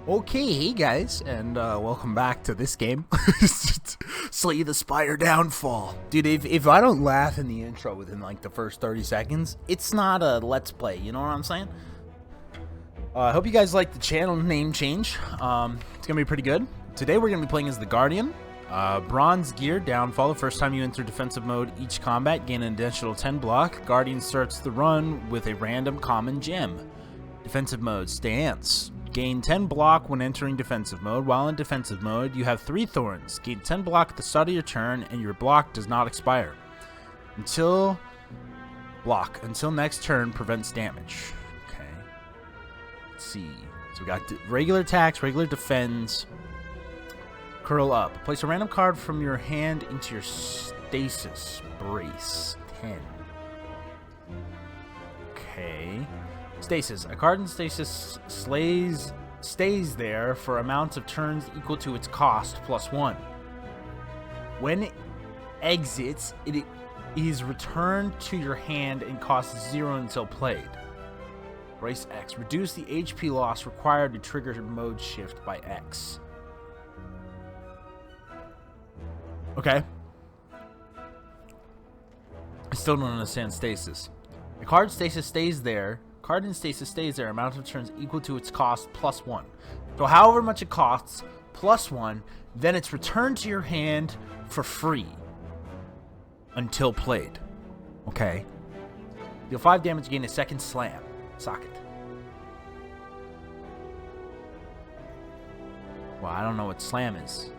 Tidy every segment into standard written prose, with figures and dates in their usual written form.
Okay, hey guys, and welcome back to this game. Slay the Spire Downfall. Dude, if I don't laugh in the intro within like the first 30 seconds, it's not a let's play, you know what I'm saying? I hope you guys like the channel name change. It's gonna be pretty good. Today we're gonna be playing as the Guardian. Bronze gear, Downfall. The first time you enter defensive mode each combat, gain an additional 10 block. Guardian starts the run with a random common gem. Defensive mode, Stance. Gain 10 block when entering defensive mode. While in defensive mode, you have 3 thorns. Gain 10 block at the start of your turn, and your block does not expire. Until next turn prevents damage. Okay. Let's see. So we got regular attacks, regular defense. Curl up. Place a random card from your hand into your stasis brace. 10. Okay. Stasis. A card in stasis stays there for amounts of turns equal to its cost plus 1. When it exits, it is returned to your hand and costs 0 until played. Brace X. Reduce the HP loss required to trigger mode shift by X. Okay. I still don't understand stasis. A card in stasis stays there. Amount of turns equal to its cost plus 1. So however much it costs, plus 1, then it's returned to your hand for free until played. Okay. Deal 5 damage, gain a second slam. Socket. Well, I don't know what slam is.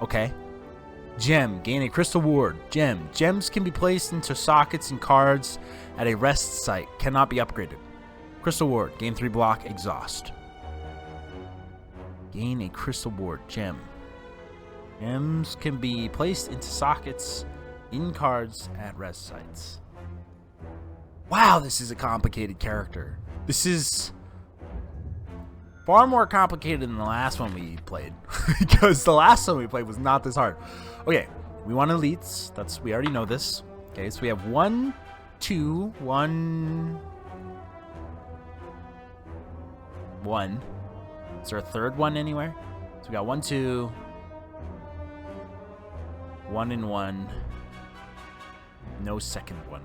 Okay. Gem. Gain a crystal ward. Gem. Gems can be placed into sockets and cards at a rest site. Cannot be upgraded. Crystal ward. Gain 3 block. Exhaust. Gain a crystal ward. Gem. Gems can be placed into sockets in cards at rest sites. Wow, this is a complicated character. This is far more complicated than the last one we played. Because the last one we played was not this hard. Okay, we want elites. We already know this. Okay, so we have 1, 2, 1. Is there a third one anywhere? So we got 1, 2. 1 and 1. No second one.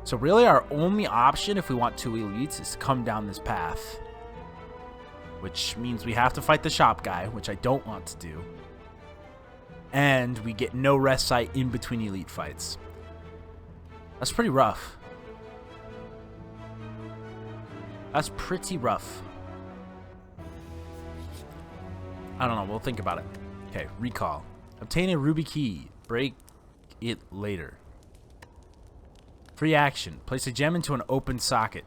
So really our only option if we want 2 elites is to come down this path. Which means we have to fight the shop guy, which I don't want to do. And we get no rest site in between elite fights. That's pretty rough. That's pretty rough. I don't know. We'll think about it. Okay, recall. Obtain a ruby key. Break it later. Free action. Place a gem into an open socket.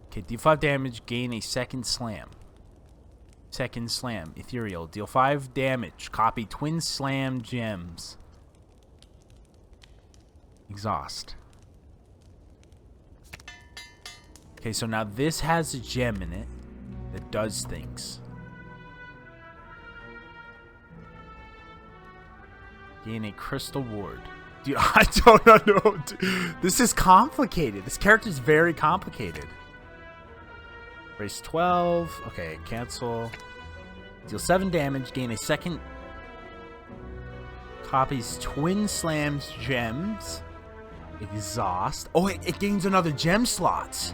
Okay, deal 5 damage. Gain a second slam. Second slam. Ethereal. Deal 5 damage. Copy twin slam gems. Exhaust. Okay, so now this has a gem in it that does things. Gain a crystal ward. Dude, I don't know. Dude, this is complicated. This character is very complicated. Race 12. Okay, cancel. Deal 7 damage. Gain a second. Copies twin slams gems. Exhaust. Oh, it gains another gem slot.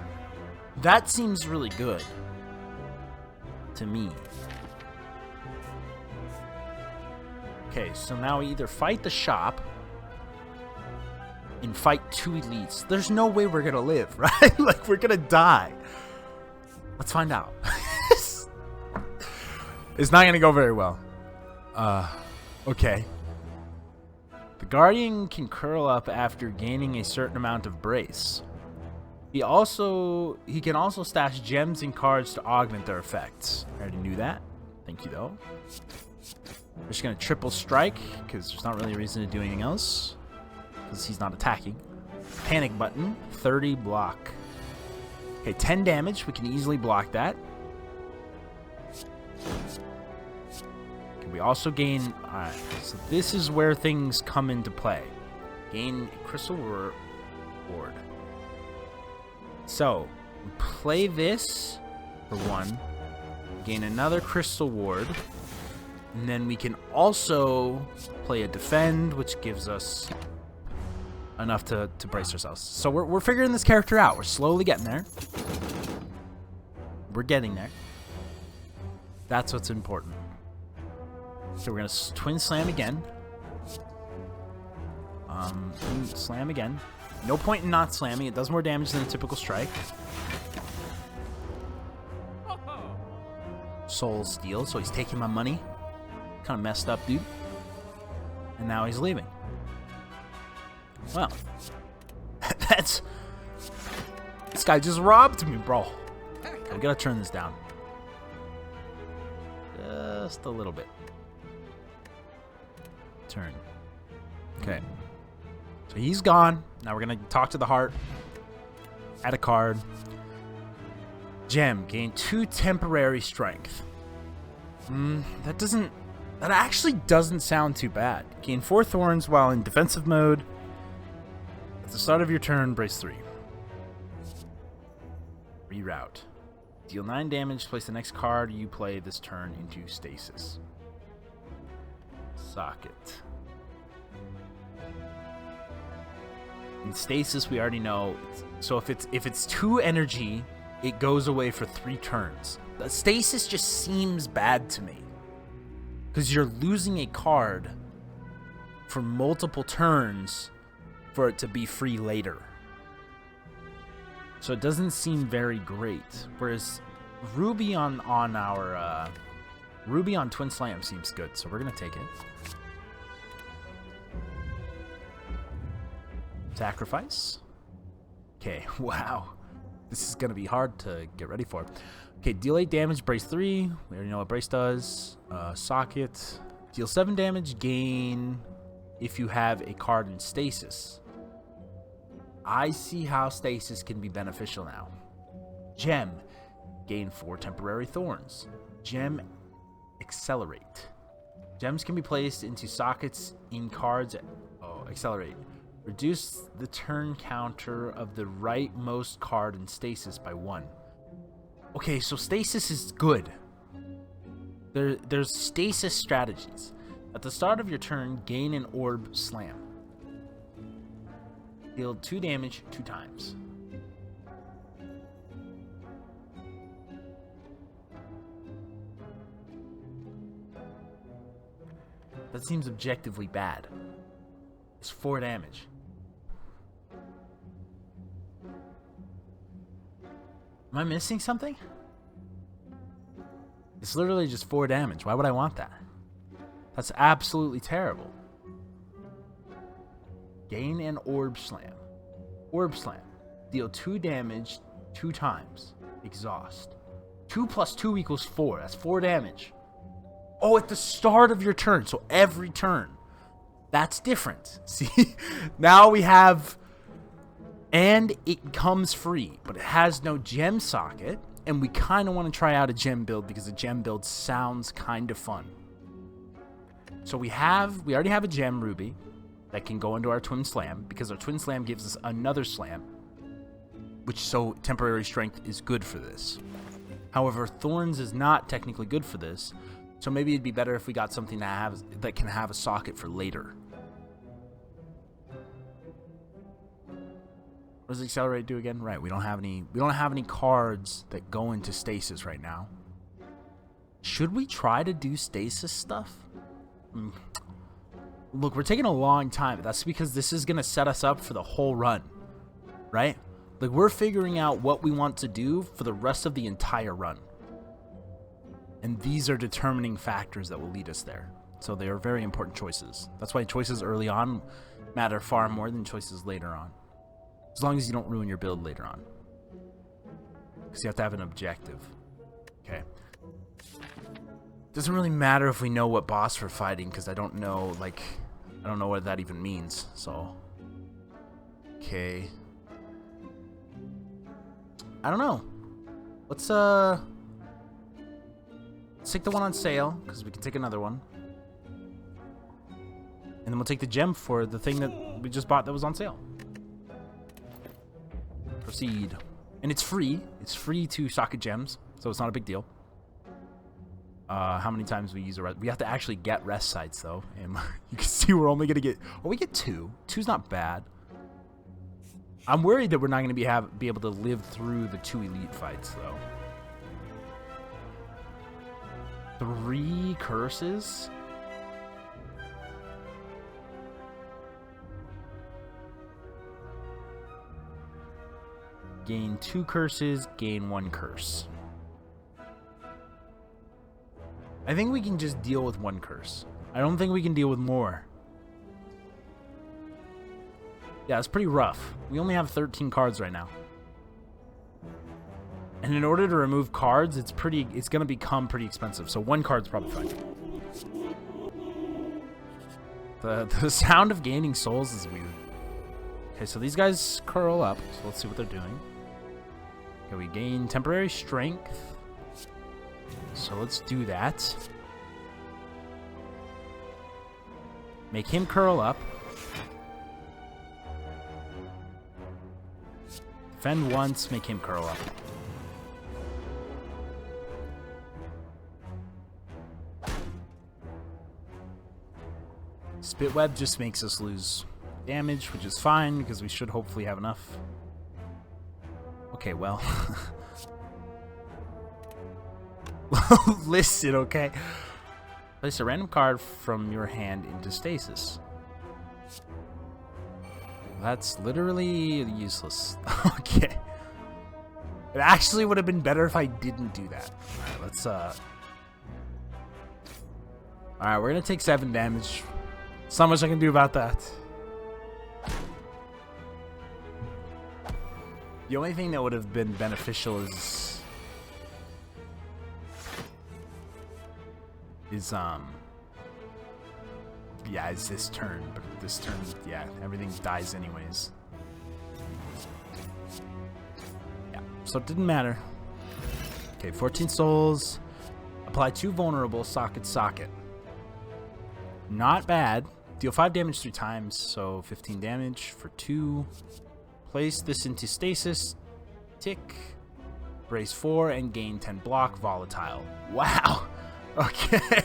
That seems really good to me. Okay, so now we either fight the shop and fight 2 elites. There's no way we're gonna live, right? Like, we're gonna die. Let's find out. It's not gonna go very well. Okay. The Guardian can curl up after gaining a certain amount of brace. He can also stash gems and cards to augment their effects. I already knew that. Thank you, though. We're just gonna triple strike, because there's not really a reason to do anything else. Because he's not attacking. Panic button, 30 block. Okay, 10 damage. We can easily block that. Okay, we also gain... Alright, so this is where things come into play. Gain a crystal ward. So, we play this for 1, gain another crystal ward, and then we can also play a defend, which gives us enough to brace ourselves. So we're figuring this character out. We're slowly getting there. We're getting there. That's what's important. So we're going to twin slam again. Slam again. No point in not slamming. It does more damage than a typical strike. Soul steal, so he's taking my money. Kind of messed up, dude. And now he's leaving. Well, this guy just robbed me, bro. I gotta turn this down. Just a little bit. Turn. Okay. So he's gone. Now we're gonna talk to the heart. Add a card. Gem. Gain 2 temporary strength. That actually doesn't sound too bad. Gain 4 thorns while in defensive mode. At the start of your turn, brace 3. Reroute. Deal 9 damage. Place the next card you play this turn into stasis. Socket. In stasis, we already know. So if it's 2 energy, it goes away for 3 turns. The stasis just seems bad to me, because you're losing a card for multiple turns for it to be free later. So it doesn't seem very great. Whereas Ruby on Twin Slam seems good, so we're gonna take it. Sacrifice. Okay, wow. This is gonna be hard to get ready for. Okay, deal 8 damage, brace 3. We already know what brace does. Socket. Deal 7 damage, gain if you have a card in stasis. I see how stasis can be beneficial now. Gem. Gain 4 temporary thorns. Gem. Accelerate. Gems can be placed into sockets in cards. Accelerate. Reduce the turn counter of the rightmost card in stasis by 1. Okay, so stasis is good. There's stasis strategies. At the start of your turn, gain an orb slam. Deal 2 damage 2 times. That seems objectively bad. It's 4 damage. Am I missing something? It's literally just 4 damage. Why would I want that? That's absolutely terrible. Gain an orb slam. Orb slam. Deal 2 damage 2 times. Exhaust. 2 plus 2 equals 4. That's 4 damage. Oh, at the start of your turn. So every turn. That's different. See? Now we have... And it comes free, but it has no gem socket, and we kind of want to try out a gem build because a gem build sounds kind of fun. So we already have a gem ruby that can go into our twin slam, because our twin slam gives us another slam, which so temporary strength is good for this. However, thorns is not technically good for this, so maybe it'd be better if we got something that can have a socket for later. What does accelerate do again? Right, we don't have any cards that go into stasis right now. Should we try to do stasis stuff? Look, we're taking a long time. That's because this is going to set us up for the whole run, right? Like, we're figuring out what we want to do for the rest of the entire run. And these are determining factors that will lead us there. So they are very important choices. That's why choices early on matter far more than choices later on. As long as you don't ruin your build later on. Because you have to have an objective. Okay. Doesn't really matter if we know what boss we're fighting, because I don't know what that even means. So, okay. I don't know. Let's take the one on sale, because we can take another one. And then we'll take the gem for the thing that we just bought that was on sale. Proceed. And it's free. It's free to socket gems, so it's not a big deal. How many times we use a rest? We have to actually get rest sites, though. And you can see we're only going to get... Oh, we get 2. 2's not bad. I'm worried that we're not going to be able to live through the 2 elite fights, though. 3 curses? Gain 2 curses, gain 1 curse. I think we can just deal with 1 curse. I don't think we can deal with more. Yeah, it's pretty rough. We only have 13 cards right now. And in order to remove cards, it's going to become pretty expensive. So 1 card's probably fine. The sound of gaining souls is weird. Okay, so these guys curl up. So let's see what they're doing. Okay, we gain temporary strength. So let's do that. Make him curl up. Defend once, make him curl up. Spitweb just makes us lose damage, which is fine because we should hopefully have enough. Okay, well. Listen, okay? Place a random card from your hand into stasis. That's literally useless. Okay. It actually would have been better if I didn't do that. Alright, let's Alright, we're gonna take 7 damage. There's not much I can do about that. The only thing that would have been beneficial is yeah, it's this turn, but this turn, yeah, everything dies anyways. Yeah, so it didn't matter. Okay, 14 souls. Apply 2 vulnerable, socket. Not bad. Deal 5 damage 3 times, so 15 damage for 2. Place this into stasis. Tick. Brace 4 and gain 10 block, volatile. Wow. Okay.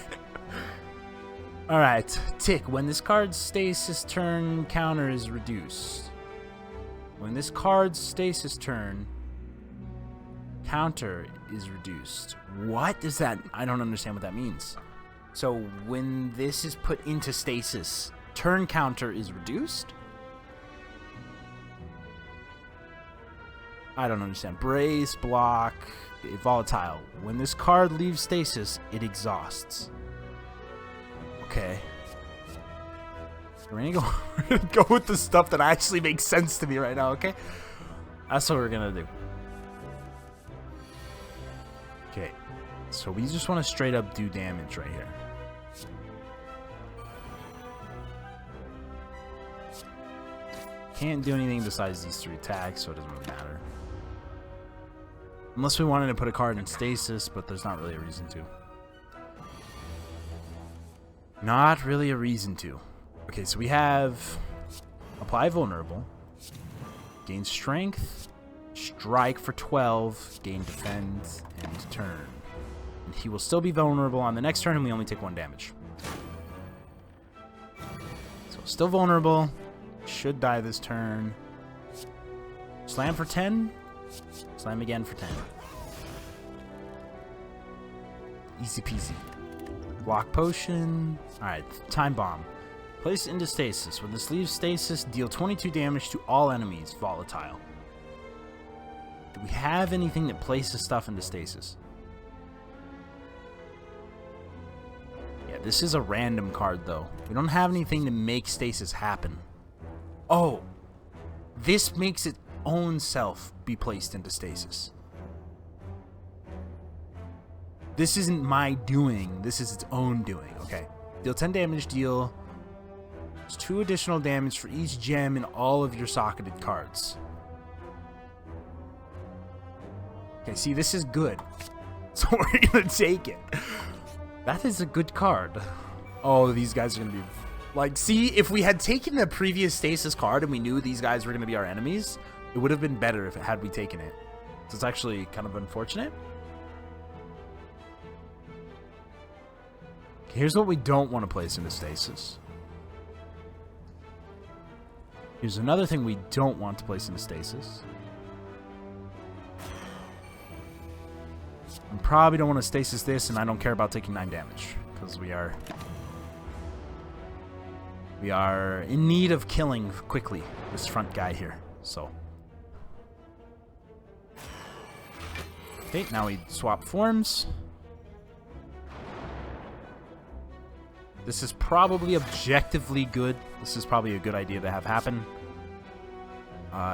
Alright. Tick. When this card's stasis turn counter is reduced. When this card's stasis turn counter is reduced. What does that... I don't understand what that means. So when this is put into stasis, turn counter is reduced? I don't understand. Brace, block, volatile. When this card leaves stasis, it exhausts. Okay. We're gonna go with the stuff that actually makes sense to me right now, okay? That's what we're gonna do. Okay. So we just want to straight up do damage right here. Can't do anything besides these 3 attacks, so it doesn't really matter. Unless we wanted to put a card in stasis, but there's not really a reason to. Not really a reason to. Okay, so we have apply vulnerable, gain strength, strike for 12, gain defend, and turn. And he will still be vulnerable on the next turn, and we only take 1 damage. So still vulnerable. Should die this turn. Slam for 10. Slam again for 10. Easy peasy. Block potion. Alright, time bomb. Place into stasis. When this leaves stasis, deal 22 damage to all enemies. Volatile. Do we have anything that places stuff into stasis? Yeah, this is a random card though. We don't have anything to make stasis happen. Oh, this makes its own self be placed into stasis. This isn't my doing. This is its own doing. Okay. Deal 10 damage, deal 2 additional damage for each gem in all of your socketed cards. Okay, see, this is good. So we're going to take it. That is a good card. Oh, these guys are going to be... Like, see, if we had taken the previous stasis card and we knew these guys were going to be our enemies, it would have been better if had we taken it. So it's actually kind of unfortunate. Here's what we don't want to place into stasis. Here's another thing we don't want to place into stasis. I probably don't want to stasis this, and I don't care about taking 9 damage. Because we are in need of killing quickly this front guy here. So. Okay, now we swap forms. This is probably objectively good. This is probably a good idea to have happen.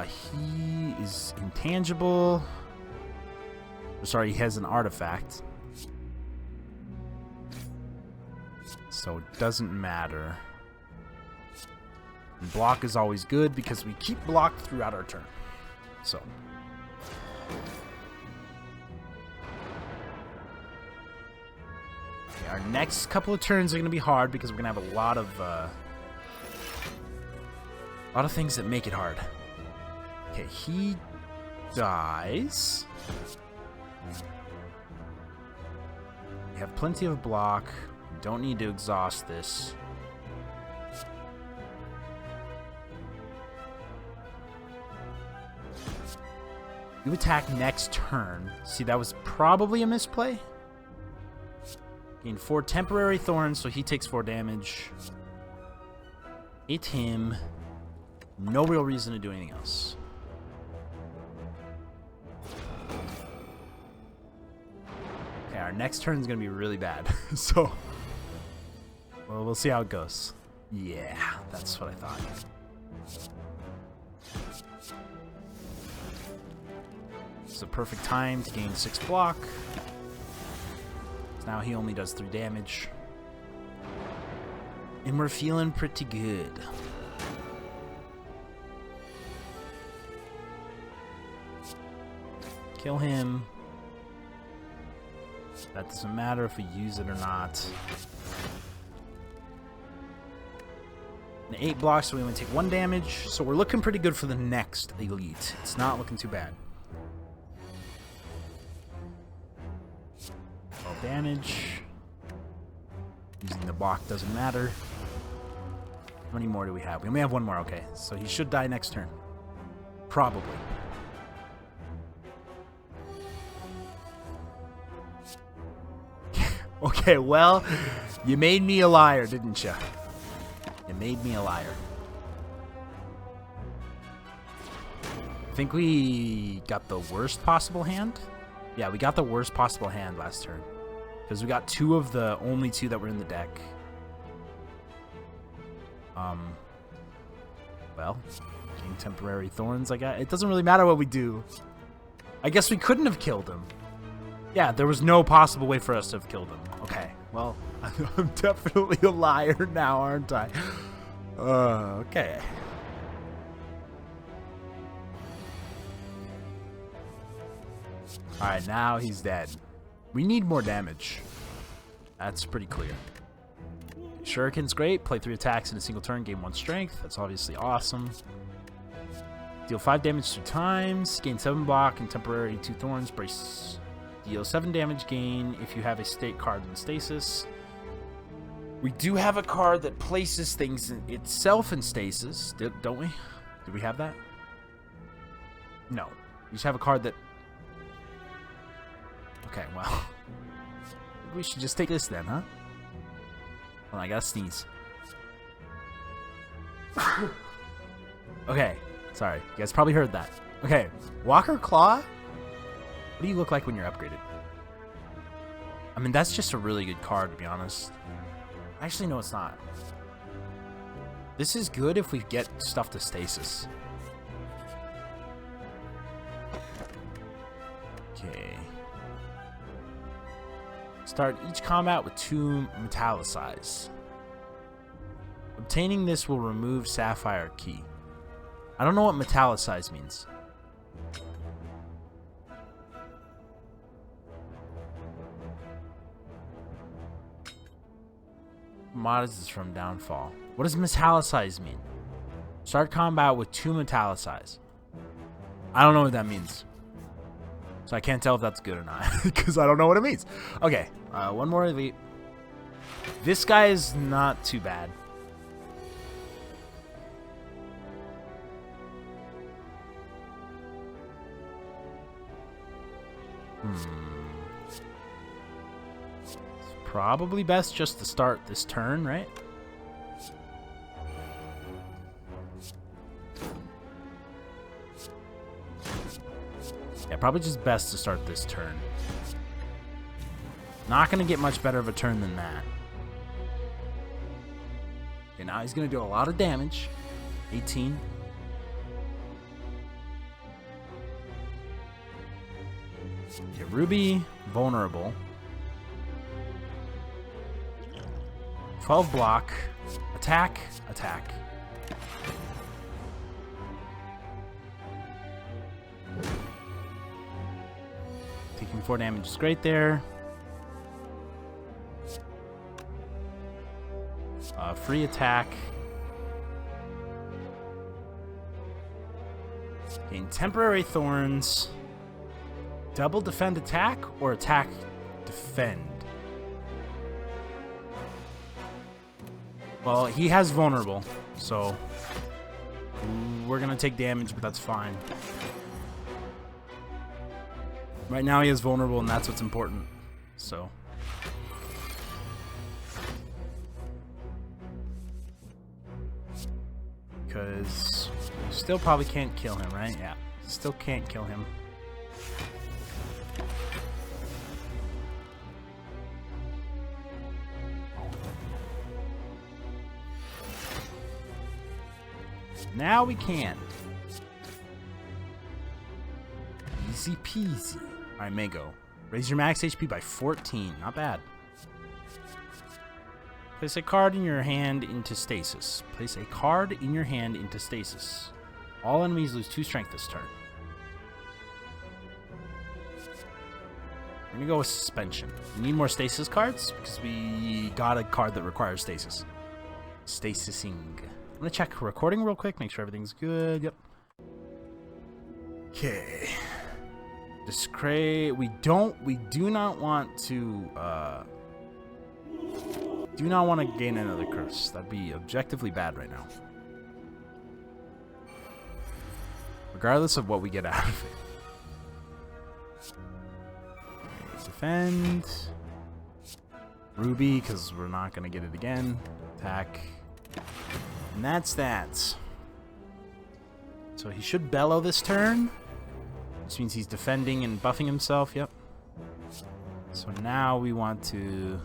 He is intangible. Sorry, he has an artifact. So it doesn't matter. And block is always good because we keep blocked throughout our turn. So. Okay, our next couple of turns are going to be hard because we're going to have a lot of things that make it hard. Okay, he dies. We have plenty of block. We don't need to exhaust this. You attack next turn. See, that was probably a misplay. Gain 4 temporary thorns, so he takes 4 damage. Hit him. No real reason to do anything else. Okay, our next turn is going to be really bad. So, well, we'll see how it goes. Yeah, that's what I thought. It's the perfect time to gain 6 block. Now he only does 3 damage. And we're feeling pretty good. Kill him. That doesn't matter if we use it or not. And 8 blocks, so we only take 1 damage. So we're looking pretty good for the next elite. It's not looking too bad. 12 damage. Using the block doesn't matter. How many more do we have? We only have 1 more, okay. So he should die next turn. Probably. Okay, well, you made me a liar, didn't you? You made me a liar. I think we got the worst possible hand. Yeah, we got the worst possible hand last turn. Because we got 2 of the only 2 that were in the deck. Well, getting temporary thorns, I guess. It doesn't really matter what we do. I guess we couldn't have killed him. Yeah, there was no possible way for us to have killed him. Okay, well, I'm definitely a liar now, aren't I? Okay. Alright, now he's dead. We need more damage. That's pretty clear. Shuriken's great. Play 3 attacks in a single turn, gain 1 strength. That's obviously awesome. Deal 5 damage 2 times. Gain 7 block and temporary 2 thorns. Brace. Deal 7 damage gain if you have a state card in stasis. We do have a card that places things in itself in stasis, don't we? Do we have that? No. We just have a card that... Okay, well... we should just take this then, huh? Hold on, I gotta sneeze. Okay, sorry. You guys probably heard that. Okay, Walker Claw? What do you look like when you're upgraded? I mean, that's just a really good card, to be honest. Actually, no, it's not. This is good if we get stuff to stasis. Okay. Start each combat with 2 metallicize. Obtaining this will remove Sapphire Key. I don't know what metallicize means. Mod is this from Downfall. What does metallicize mean? Start combat with 2 metallicize. I don't know what that means. So I can't tell if that's good or not, because I don't know what it means. Okay, one more elite. This guy is not too bad. It's probably best just to start this turn, right? Yeah, probably just best to start this turn. Not going to get much better of a turn than that. Okay, now he's going to do a lot of damage. 18. Okay, Ruby, vulnerable. 12 block. Attack, attack. Taking 4 damage is great there. Free attack. Gain temporary thorns. Double defend attack or attack defend? Well, he has vulnerable, so we're gonna take damage, but that's fine. Right now he is vulnerable, and that's what's important. So. Because you still probably can't kill him, right? Yeah. Still can't kill him. Now we can. Easy peasy. Alright, Mango. Raise your max HP by 14. Not bad. Place a card in your hand into stasis. Place a card in your hand into stasis. All enemies lose 2 strength this turn. We're going to go with suspension. We need more stasis cards because we got a card that requires stasis. Stasising. I'm going to check recording real quick, make sure everything's good. Yep. Okay. Discray. We do not want to gain another curse. That'd be objectively bad right now. Regardless of what we get out of it. Okay, defend. Ruby, because we're not going to get it again. Attack. And that's that. So he should bellow this turn. Which means he's defending and buffing himself. Yep. So now we want to...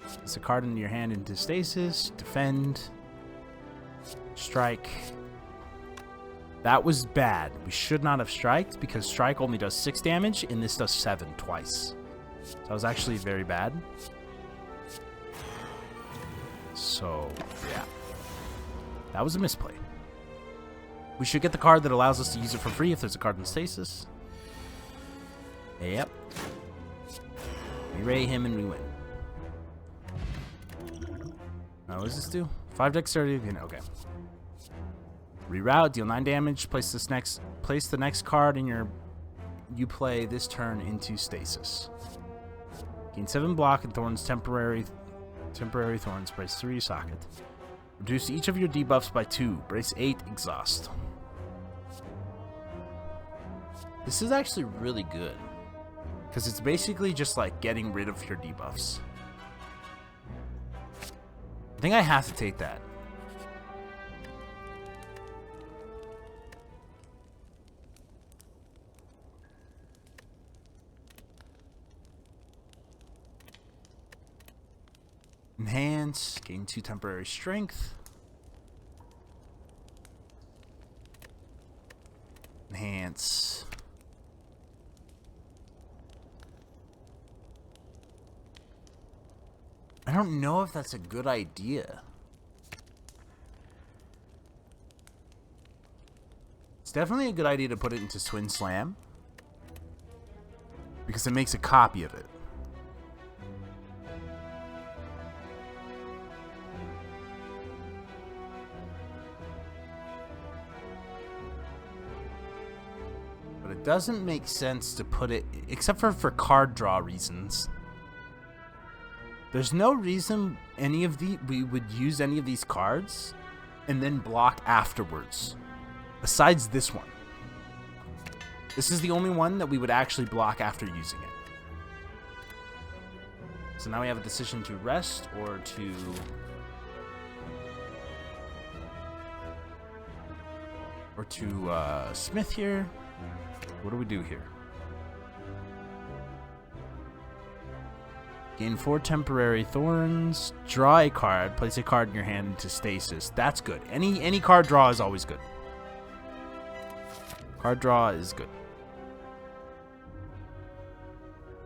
Place a card into your hand into stasis. Defend. Strike. That was bad. We should not have striked because strike only does 6 damage and this does 7 twice. So that was actually very bad. So, yeah. That was a misplay. We should get the card that allows us to use it for free if there's a card in stasis. Yep. We ray him and we win. Now, what does this do? 5 dexterity. Okay. Reroute, deal 9 damage. Place the next card in you play this turn into stasis. Gain 7 block and thorns temporary thorns. Brace 3 socket. Reduce each of your debuffs by 2. Brace 8 exhaust. This is actually really good. Because it's basically just like getting rid of your debuffs. I think I have to take that. Enhance, gain 2 temporary strength. Enhance. I don't know if that's a good idea. It's definitely a good idea to put it into Twin Slam. Because it makes a copy of it. doesn't make sense to put it, except for card draw reasons. There's no reason we would use any of these cards and then block afterwards. Besides this one. This is the only one that we would actually block after using it. So now we have a decision to rest or to smith here. What do we do here? Gain 4 temporary thorns. Draw a card. Place a card in your hand into stasis. That's good. Any card draw is always good. Card draw is good.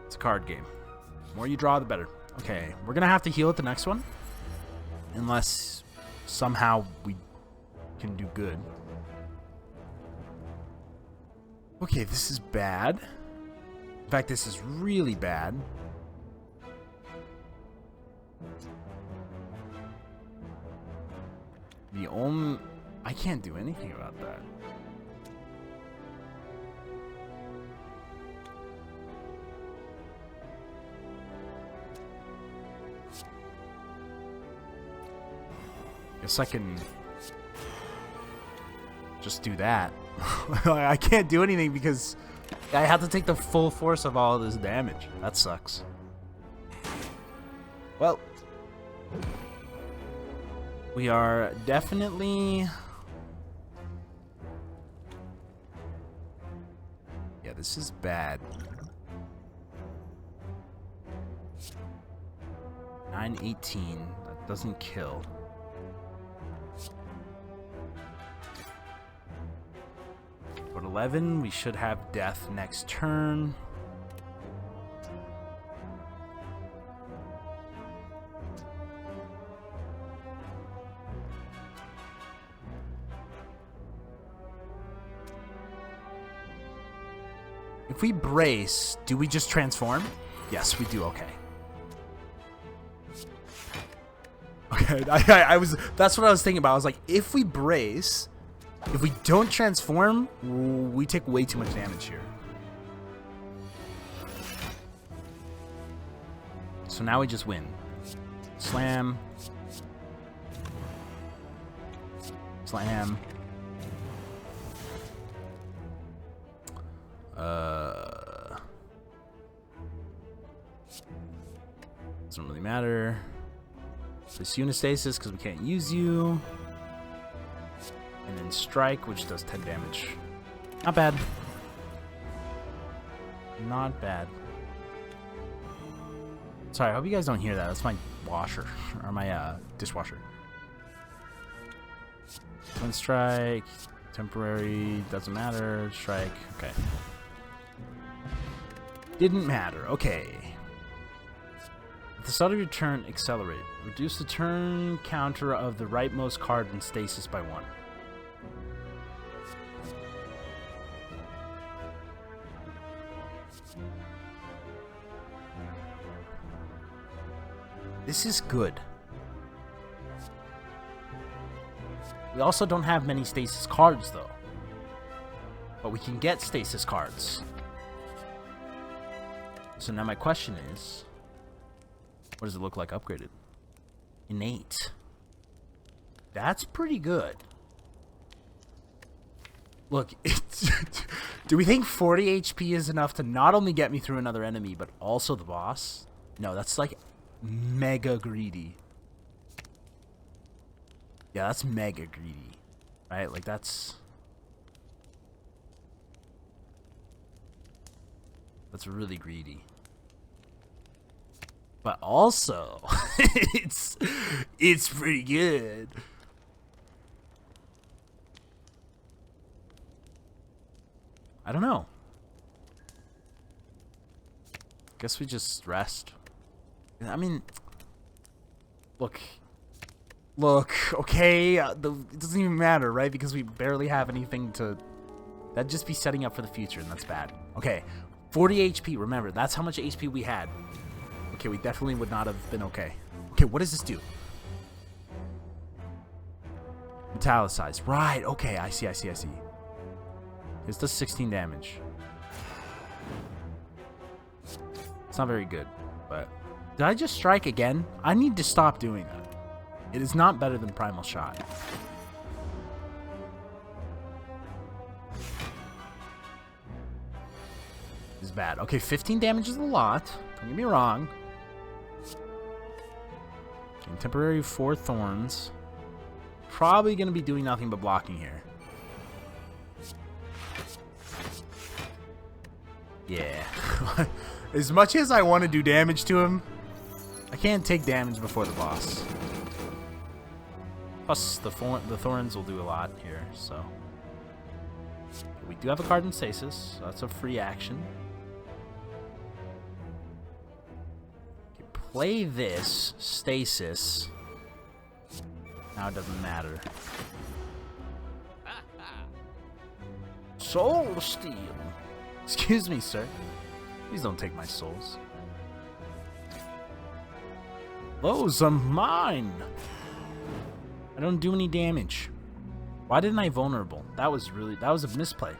It's a card game. The more you draw, the better. Okay, we're gonna have to heal at the next one, unless somehow we can do good. Okay, this is bad. In fact, this is really bad. I can't do anything about that. Guess I can just do that. I can't do anything because I have to take the full force of all of this damage. That sucks. Well, we are definitely... Yeah, this is bad. 918. That doesn't kill. But 11, we should have death next turn. If we brace, do we just transform? Yes, we do. Okay. Okay, that's what I was thinking about. I was like, if we brace, if we don't transform, we take way too much damage here. So now we just win. Slam. Slam. Doesn't really matter. This Unistasis because we can't use you. And then Strike, which does 10 damage. Not bad. Not bad. Sorry, I hope you guys don't hear that. That's my washer. Or my dishwasher. Twin Strike. Temporary. Doesn't matter. Strike. Okay. Didn't matter. Okay. At the start of your turn, accelerate. Reduce the turn counter of the rightmost card in stasis by 1. This is good. We also don't have many stasis cards, though. But we can get stasis cards. So now my question is, what does it look like upgraded? Innate. That's pretty good. Look, do we think 40 HP is enough to not only get me through another enemy, but also the boss? No, that's like mega greedy. Yeah, that's mega greedy. Right? Like that's really greedy. But also, it's pretty good. I don't know. Guess we just rest. I mean, look, okay, it doesn't even matter, right? Because we barely have anything to... That'd just be setting up for the future, and that's bad. Okay, 40 HP, remember, that's how much HP we had. Okay, we definitely would not have been okay. Okay, what does this do? Metallicize. Right, okay, I see. This does 16 damage. It's not very good, but... Did I just strike again? I need to stop doing that. It is not better than Primal Shot. This is bad. Okay, 15 damage is a lot. Don't get me wrong. Okay, temporary 4 thorns. Probably going to be doing nothing but blocking here. Yeah. As much as I want to do damage to him, I can't take damage before the boss. Plus, the thorns will do a lot here, so... We do have a card in Stasis, so that's a free action. Okay, play this, Stasis. Now it doesn't matter. Soul Steal! Excuse me, sir. Please don't take my souls. Those are mine! I don't do any damage. Why didn't I vulnerable? That was a misplay.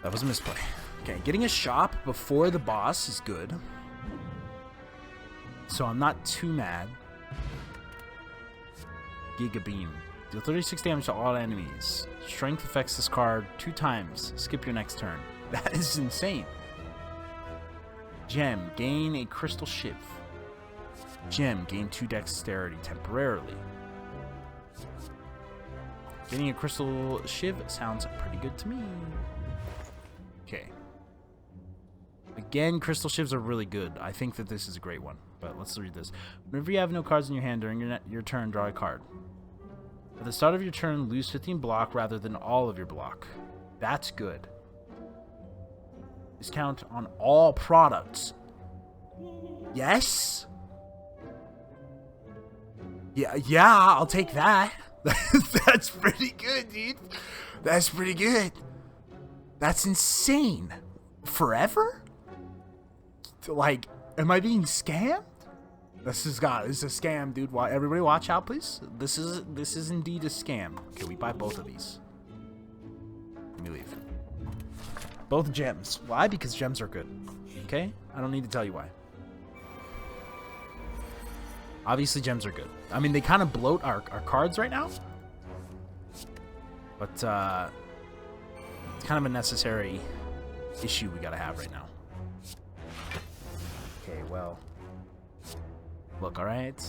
That was a misplay. Okay, getting a shop before the boss is good. So I'm not too mad. Giga Beam. Deal 36 damage to all enemies. Strength affects this card 2 times. Skip your next turn. That is insane. Gem. Gain a crystal shiv. Gem. Gain 2 dexterity temporarily. Getting a crystal shiv sounds pretty good to me. Okay. Again, crystal shivs are really good. I think that this is a great one. But let's read this. Whenever you have no cards in your hand during your turn, draw a card. At the start of your turn, lose 15 block rather than all of your block. That's good. Discount on all products. Yes? Yeah, I'll take that. That's pretty good, dude. That's pretty good. That's insane. Forever? Like, am I being scammed? This is a scam, dude. Everybody watch out, please. This is indeed a scam. Okay, we buy both of these. Let me leave. Both gems. Why? Because gems are good. Okay? I don't need to tell you why. Obviously, gems are good. I mean, they kind of bloat our cards right now. But, it's kind of a necessary issue we gotta have right now. Okay, well... Look, alright.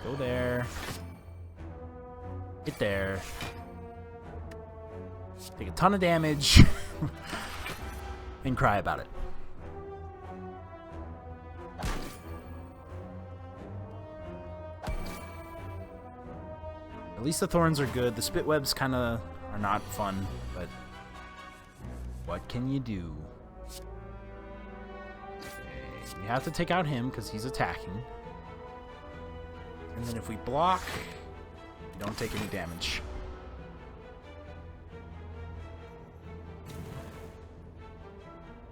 Go there. Get there. Take a ton of damage. And cry about it. At least the thorns are good. The spit webs kind of are not fun, but what can you do? We have to take out him because he's attacking. And then if we block, we don't take any damage.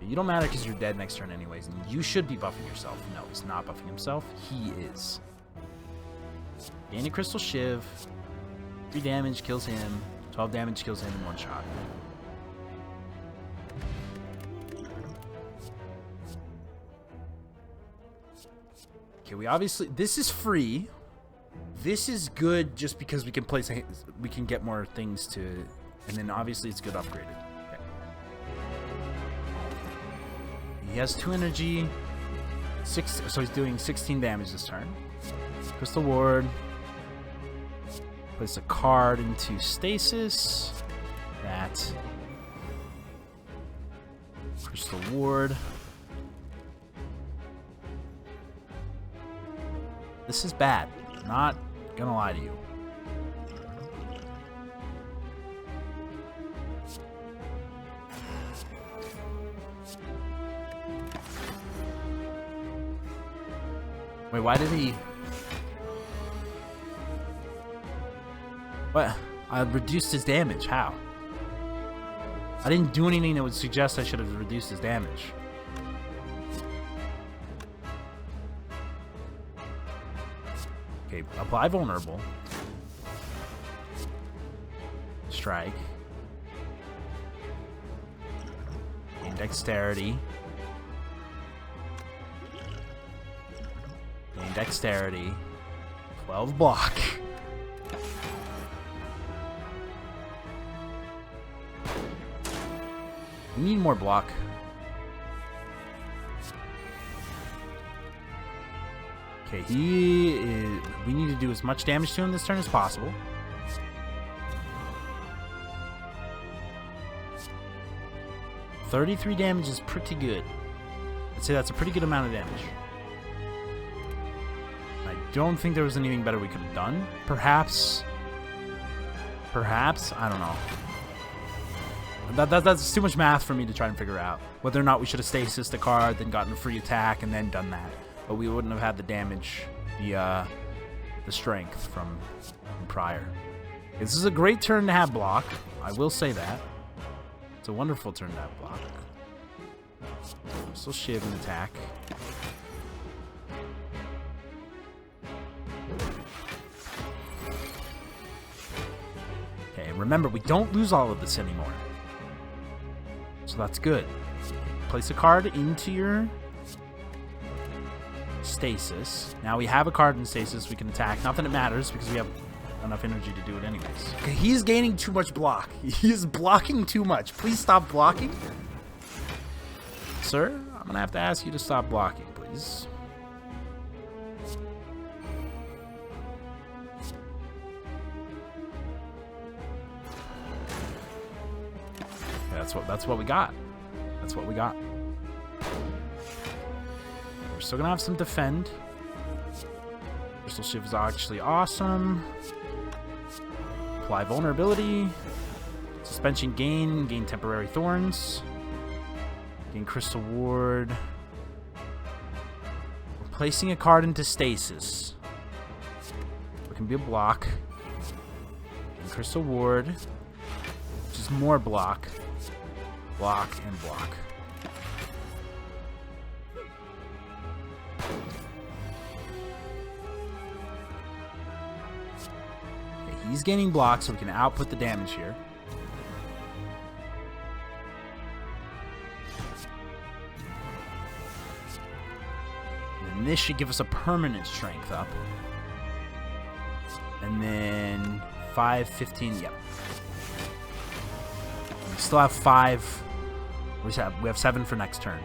You don't matter because you're dead next turn anyways, and you should be buffing yourself. No, he's not buffing himself. He is. Gain a crystal shiv. 3 damage kills him. 12 damage kills him in 1 shot. Okay, we obviously... This is free. This is good just because we can place... We can get more things to... And then obviously it's good upgraded. Okay. He has 2 energy. 6... So he's doing 16 damage this turn. Crystal Ward. Place a card into Stasis. That. Crystal Ward. This is bad. Not gonna lie to you. Wait, why did he... What? I reduced his damage. How? I didn't do anything that would suggest I should have reduced his damage. Okay, apply vulnerable. dexterity. Gain dexterity. 12 block. We need more block. Okay, we need to do as much damage to him this turn as possible. $33 damage is pretty good. I'd say that's a pretty good amount of damage. I don't think there was anything better we could have done. Perhaps, I don't know. That's too much math for me to try and figure out. Whether or not we should have stasis the card, then gotten a free attack, and then done that. But we wouldn't have had the damage, the strength from prior. This is a great turn to have block. I will say that. It's a wonderful turn to have block. Still shiv and attack. Okay, and remember, we don't lose all of this anymore. So that's good. Place a card into your stasis. Now we have a card in stasis we can attack. Not that it matters because we have enough energy to do it anyways. Okay, he's gaining too much block. He is blocking too much. Please stop blocking. Sir, I'm going to have to ask you to stop blocking, please. Okay, that's what we got. That's what we got. We're still going to have some defend. Crystal Shiv is actually awesome. Apply vulnerability. Suspension gain temporary thorns. Gain crystal ward. We're placing a card into stasis. It can be a block. Gain crystal ward. Which is more block. Block and block. He's gaining blocks, so we can output the damage here. And this should give us a permanent strength up. And then 5, 15, yep. We still have 5. We have 7 for next turn.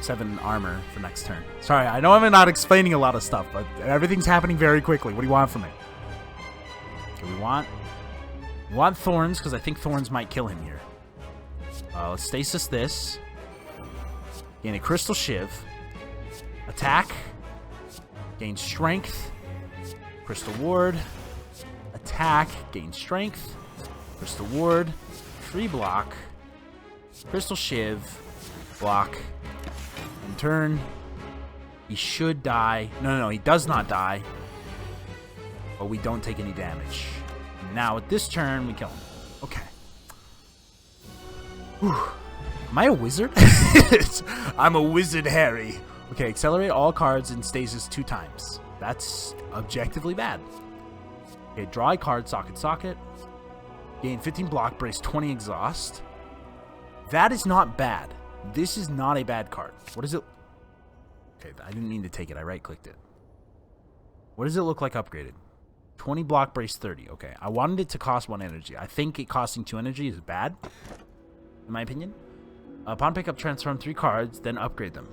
7 armor for next turn. Sorry, I know I'm not explaining a lot of stuff, but everything's happening very quickly. What do you want from me? Okay, we want thorns, because I think thorns might kill him here. Let's stasis this. Gain a crystal shiv. Attack. Gain strength. Crystal ward. Attack. Gain strength. Crystal ward. Free block. Crystal shiv. Block. And turn. He should die. No, he does not die. But we don't take any damage. Now, at this turn, we kill him. Okay. Whew. Am I a wizard? I'm a wizard, Harry. Okay, accelerate all cards in stasis 2 times. That's objectively bad. Okay, draw a card, socket. Gain 15 block, brace 20 exhaust. That is not bad. This is not a bad card. What is it? Okay, I didn't mean to take it. I right-clicked it. What does it look like upgraded? 20 block, brace 30. Okay, I wanted it to cost 1 energy. I think it costing 2 energy is bad, in my opinion. Upon pickup, transform 3 cards, then upgrade them.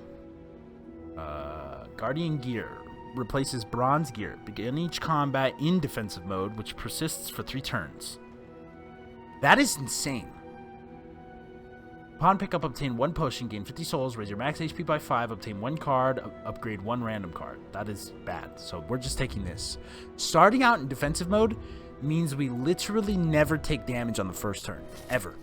Guardian Gear replaces Bronze Gear. Begin each combat in defensive mode, which persists for 3 turns. That is insane. Upon pickup, obtain 1 potion, gain 50 souls, raise your max HP by 5, obtain 1 card, upgrade 1 random card. That is bad, so we're just taking this. Starting out in defensive mode means we literally never take damage on the first turn, ever.